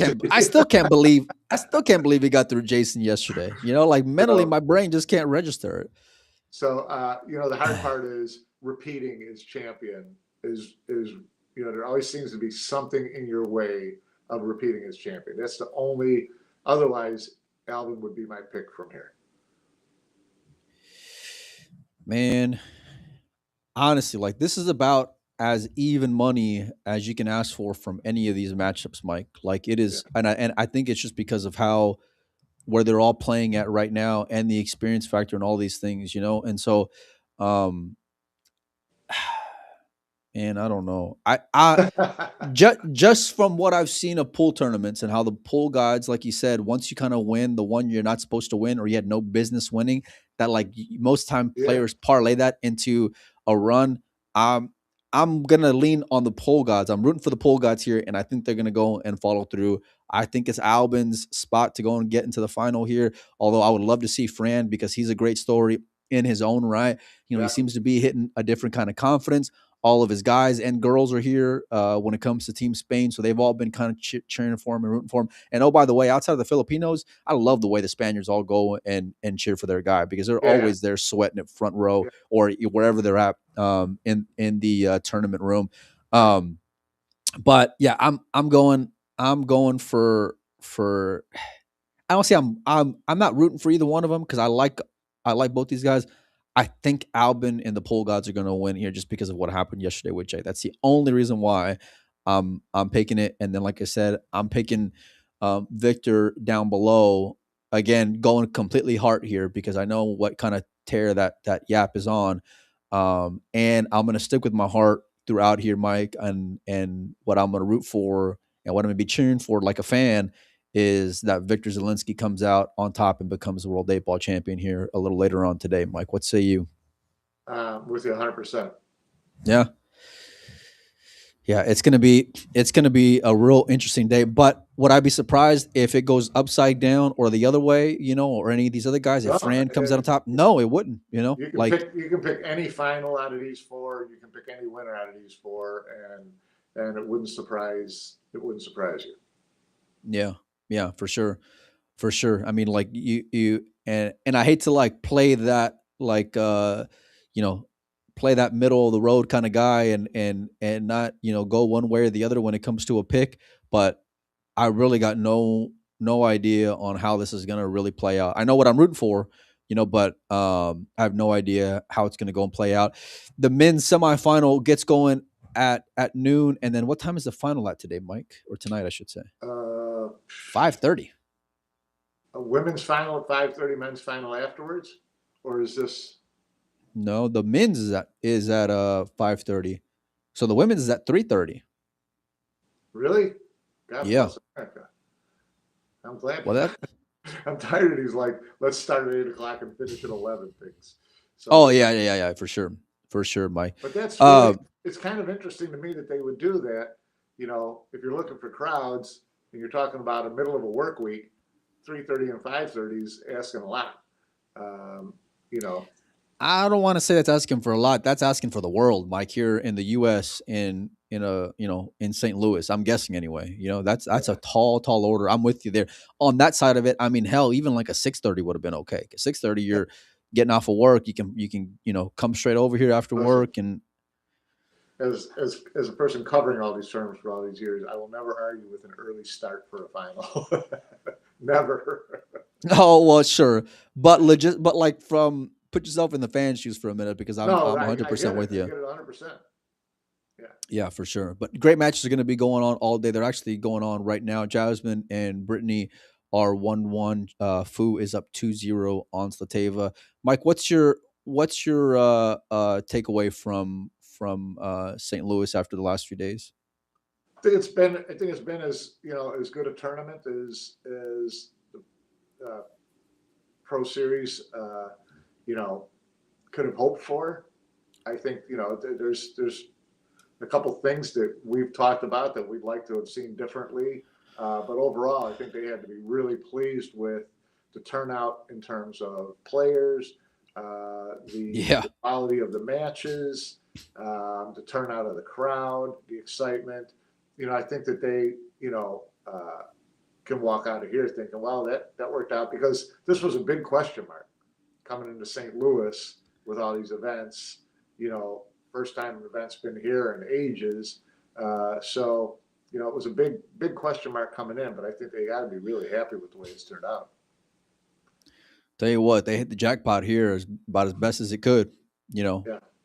can't believe he got through Jason yesterday. Like mentally, my brain just can't register it. So, the hard part is repeating as champion is there always seems to be something in your way of repeating as champion. That's the only, otherwise Albin would be my pick from here. Man, honestly, like, this is about as even money as you can ask for from any of these matchups, Mike. Like, it is, and I think it's just because of where they're all playing at right now, and the experience factor and all these things, And so, and I don't know. I just from what I've seen of pool tournaments and how the pool guides, like you said, once you kind of win the one you're not supposed to win or you had no business winning, that like most time players parlay that into a run. I'm gonna lean on the pool gods. I'm rooting for the pool gods here, and I think they're gonna go and follow through. I think it's Albin's spot to go and get into the final here. Although I would love to see Fran, because he's a great story in his own right. He seems to be hitting a different kind of confidence. all of his guys and girls are here when it comes to Team Spain. So they've all been kind of cheering for him and rooting for him. And oh, by the way, outside of the Filipinos, I love the way the Spaniards all go and cheer for their guy, because they're Yeah, always there sweating at front row yeah, or wherever they're at in the tournament room. right. But yeah, I'm going for I don't say I'm not rooting for either one of them, because I like both these guys. I think Albin and the Pole Gods are going to win here just because of what happened yesterday with Jay. That's the only reason why I'm picking it. And then, like I said, I'm picking Wiktor down below, again, going completely heart here, because I know what kind of tear that Yap is on, and I'm going to stick with my heart throughout here, Mike, and what I'm going to root for and what I'm going to be cheering for like a fan is that Victor Zelensky comes out on top and becomes the world 8-ball champion here a little later on today. Mike, what say you? With you 100%. Yeah. Yeah, it's gonna be a real interesting day. But would I be surprised if it goes upside down or the other way, or any of these other guys? If No, Fran comes out on top? No, it wouldn't. you can pick any final out of these four. You can pick any winner out of these four, and it wouldn't surprise you. Yeah, for sure. For sure. I mean, like you and I hate to like play that like you know play that middle of the road kind of guy and not go one way or the other when it comes to a pick, but I really got no idea on how this is gonna really play out. I know what I'm rooting for, but I have no idea how it's gonna go and play out. The men's semifinal gets going at noon, and then what time is the final at today, Mike? Or tonight, I should say. 5:30. A women's final at 5:30, men's final afterwards, or is this? No, the men's is at 5:30. So the women's is at 3:30. Really? God Yeah. bless America. I'm glad. Well, that. I'm tired of these, like, let's start at 8 o'clock and finish at 11 things. So, Oh yeah, for sure, Mike. but that's really, it's kind of interesting to me that they would do that. If you're looking for crowds and you're talking about a middle of a work week, 3:30 and 5:30 is asking a lot. Um, you know, I don't want to say that's asking for a lot. That's asking for the world, Mike. Here in the U.S. in St. Louis, I'm guessing anyway. That's a tall order. I'm with you there on that side of it. I mean, hell, even like a 6:30 would have been okay. 6:30, you're getting off of work. You can come straight over here after work. And as a person covering all these terms for all these years, I will never argue with an early start for a final. Never. oh well, sure, but like from put yourself in the fan shoes for a minute, because I'm 100% with you. I get it 100%. Yeah. Yeah, for sure. But great matches are going to be going on all day. They're actually going on right now. Jasmine and Brittany are 1-1. Fu is up 2-0 on Slateva. Mike, what's your takeaway from St. Louis after the last few days? I think it's been as good a tournament as the Pro Series could have hoped for. I think there's a couple things that we've talked about that we'd like to have seen differently, but overall, I think they had to be really pleased with the turnout in terms of players, the quality of the matches, the turnout of the crowd, the excitement. I think that they can walk out of here thinking, well, that worked out, because this was a big question mark coming into St. Louis with all these events. First time an event's been here in ages. So it was a big question mark coming in, but I think they got to be really happy with the way it's turned out. Tell you what, they hit the jackpot here about as best as it could, Yeah.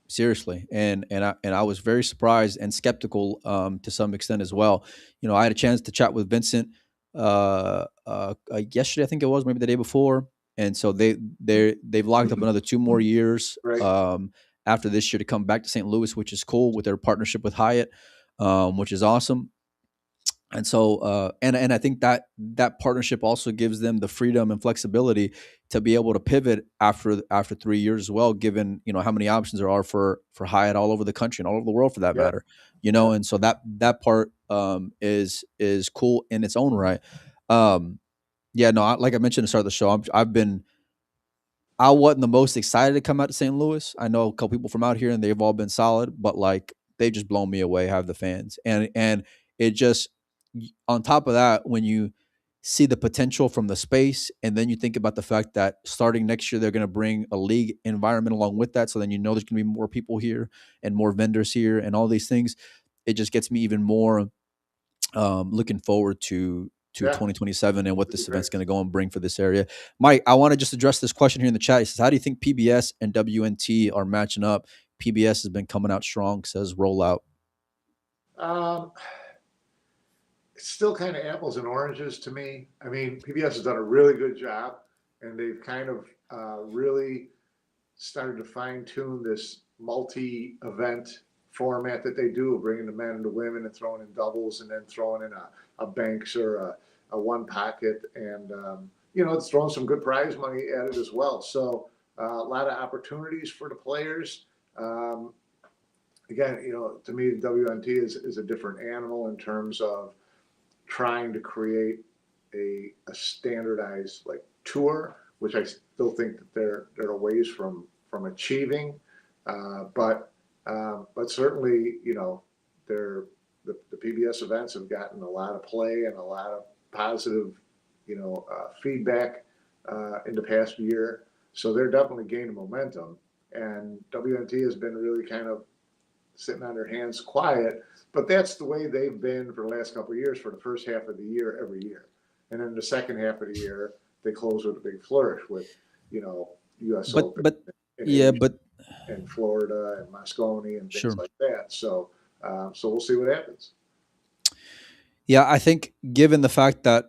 seriously. And I was very surprised and skeptical to some extent as well. I had a chance to chat with Vincent yesterday, I think it was, maybe the day before. And so they've locked up another 2 more years. Right. After this year to come back to St. Louis, which is cool, with their partnership with Hyatt, which is awesome. And so, and I think that partnership also gives them the freedom and flexibility to be able to pivot after 3 years as well, given how many options there are for Hyatt all over the country and all over the world for that matter. And so that part is cool in its own right. Like I mentioned at the start of the show, I wasn't the most excited to come out to St. Louis. I know a couple people from out here, and they've all been solid. But like they just blown me away. Have the fans, and it just, on top of that, when you see the potential from the space, and then you think about the fact that starting next year they're going to bring a league environment along with that, so then there's going to be more people here and more vendors here and all these things. It just gets me even more looking forward to Yeah, 2027 and what it'd be this great. event's going to go and bring for this area. Mike, I want to just address this question here in the chat. He says, how do you think PBS and WNT are matching up? PBS has been coming out strong, says rollout. Um, it's still kind of apples and oranges to me. I mean, PBS has done a really good job, and they've kind of really started to fine tune this multi-event format that they do, bringing the men and the women and throwing in doubles and then throwing in a banks or a one pocket, and it's throwing some good prize money at it as well. So a lot of opportunities for the players. Again, to me, WNT is a different animal in terms of trying to create a standardized like tour, which I still think that they're a ways from achieving, but certainly the PBS events have gotten a lot of play and a lot of positive feedback in the past year, so they're definitely gaining momentum, and WNT has been really kind of sitting on their hands quiet, but that's the way they've been for the last couple of years for the first half of the year every year. And then the second half of the year, they close with a big flourish with, US Open in Yeah, Asia but and Florida and Moscone and things sure. like that. So we'll see what happens. Yeah, I think given the fact that,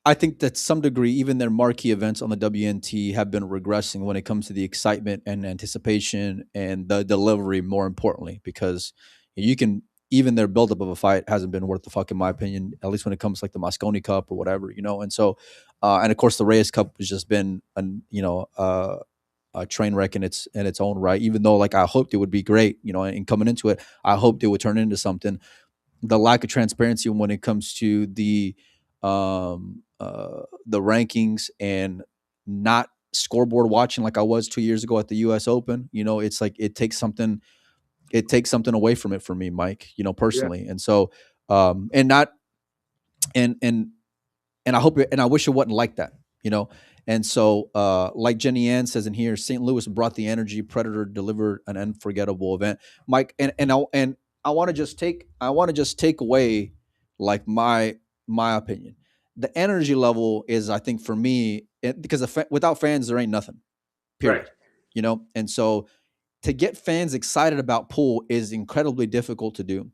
I think that some degree, even their marquee events on the WNT have been regressing when it comes to the excitement and anticipation and the delivery, more importantly, because you can, even their buildup of a fight hasn't been worth the fuck, in my opinion, at least when it comes to like the Moscone Cup or whatever, and so, and of course the Reyes Cup has just been, a train wreck in its own right, even though like I hoped it would be great, and coming into it, I hoped it would turn into something. The lack of transparency when it comes to the rankings and not scoreboard watching like I was 2 years ago at the US Open, it's like it takes something away from it for me, Mike, Yeah, personally. And so and not and and I hope it, and I wish it wasn't like that, And so, like Jenny Ann says in here, St. Louis brought the energy. Predator delivered an unforgettable event, Mike. I want to just take away like my opinion. The energy level is, I think, for me, because without fans there ain't nothing. right. Period. And so to get fans excited about pool is incredibly difficult to do.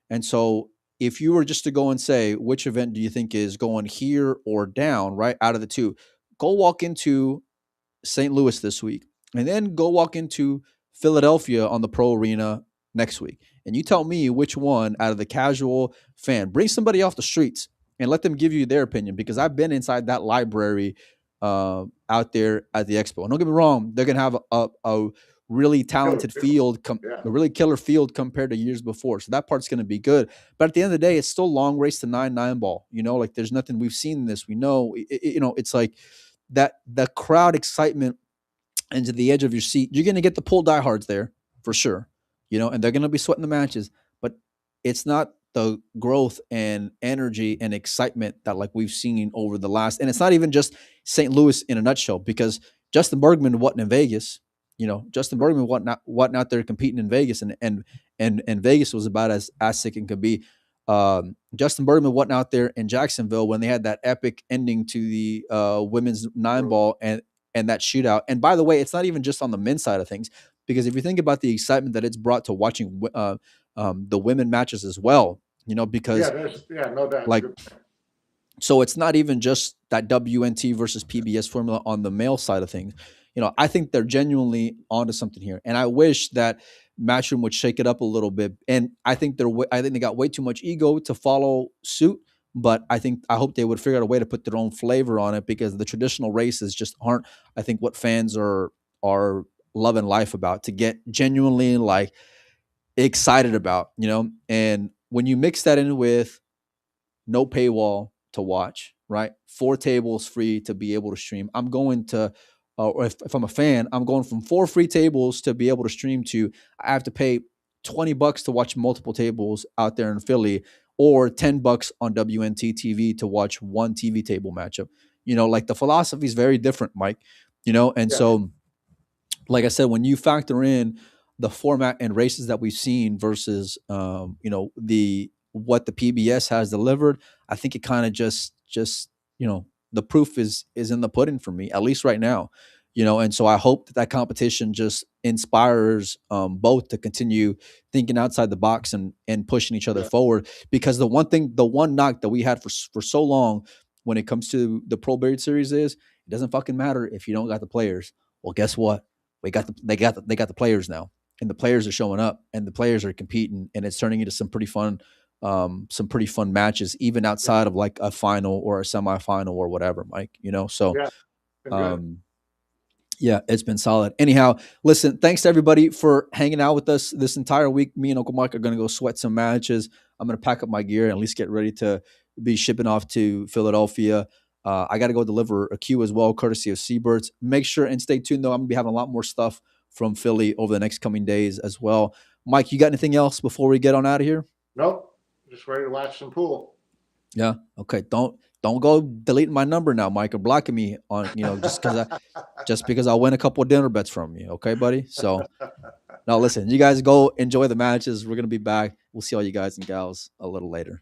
And so if you were just to go and say, which event do you think is going here or down, right, out of the two, go walk into St. Louis this week and then go walk into Philadelphia on the Pro Arena next week. And you tell me which one out of the casual fan, bring somebody off the streets and let them give you their opinion, because I've been inside that library out there at the expo. And don't get me wrong, they're going to have a really Killer talented field. field, Yeah, a really killer field compared to years before. So that part's going to be good. But at the end of the day, it's still long race to 9-9 ball. Like there's nothing, we've seen in this. We know, it's like that the crowd excitement and to the edge of your seat. You're going to get the pull diehards there for sure, and they're going to be sweating the matches, but it's not the growth and energy and excitement that like we've seen over the last, and it's not even just St. Louis in a nutshell, because Justin Bergman wasn't in Vegas. Justin Bergman wasn't out there competing in Vegas, and Vegas was about as sick and could be. Justin Bergman wasn't out there in Jacksonville when they had that epic ending to the women's 9-ball and that shootout. And by the way, it's not even just on the men's side of things, because if you think about the excitement that it's brought to watching the women matches as well, because no doubt. like, so it's not even just that WNT versus PBS formula on the male side of things. I think they're genuinely onto something here, and I wish that Matchroom would shake it up a little bit. And I think they got way too much ego to follow suit. But I hope they would figure out a way to put their own flavor on it, because the traditional races just aren't, I think, what fans are loving life about, to get genuinely like excited about, And when you mix that in with no paywall to watch, right? 4 tables free to be able to stream. I'm going to, or if I'm a fan, I'm going from 4 free tables to be able to stream to, I have to pay $20 to watch multiple tables out there in Philly, or $10 on WNT TV to watch one TV table matchup. Like the philosophy is very different, Mike. And Yeah. so, like I said, when you factor in the format and races that we've seen versus the what the PBS has delivered, I think it kind of just the proof is in the pudding for me, at least right now. And so I hope that competition just inspires both to continue thinking outside the box and pushing each other Yeah. forward. Because the one knock that we had for so long when it comes to the Pro Bird Series is, it doesn't fucking matter if you don't got the players. Well, guess what? They got the players now, and the players are showing up, and the players are competing, and it's turning into some pretty fun matches, even outside of like a final or a semifinal or whatever, Mike. So Yeah. Been good. Yeah, it's been solid. Anyhow, listen, thanks to everybody for hanging out with us this entire week. Me and Uncle Mike are going to go sweat some matches. I'm going to pack up my gear and at least get ready to be shipping off to Philadelphia. I got to go deliver a queue as well, courtesy of Seabirds. Make sure and stay tuned, though. I'm going to be having a lot more stuff from Philly over the next coming days as well. Mike, you got anything else before we get on out of here? Nope. Just ready to watch some pool. Yeah. Okay. Don't go deleting my number now, Mike, or blocking me on, just because I win a couple of dinner bets from you. Okay, buddy? So now listen, you guys go enjoy the matches. We're going to be back. We'll see all you guys and gals a little later.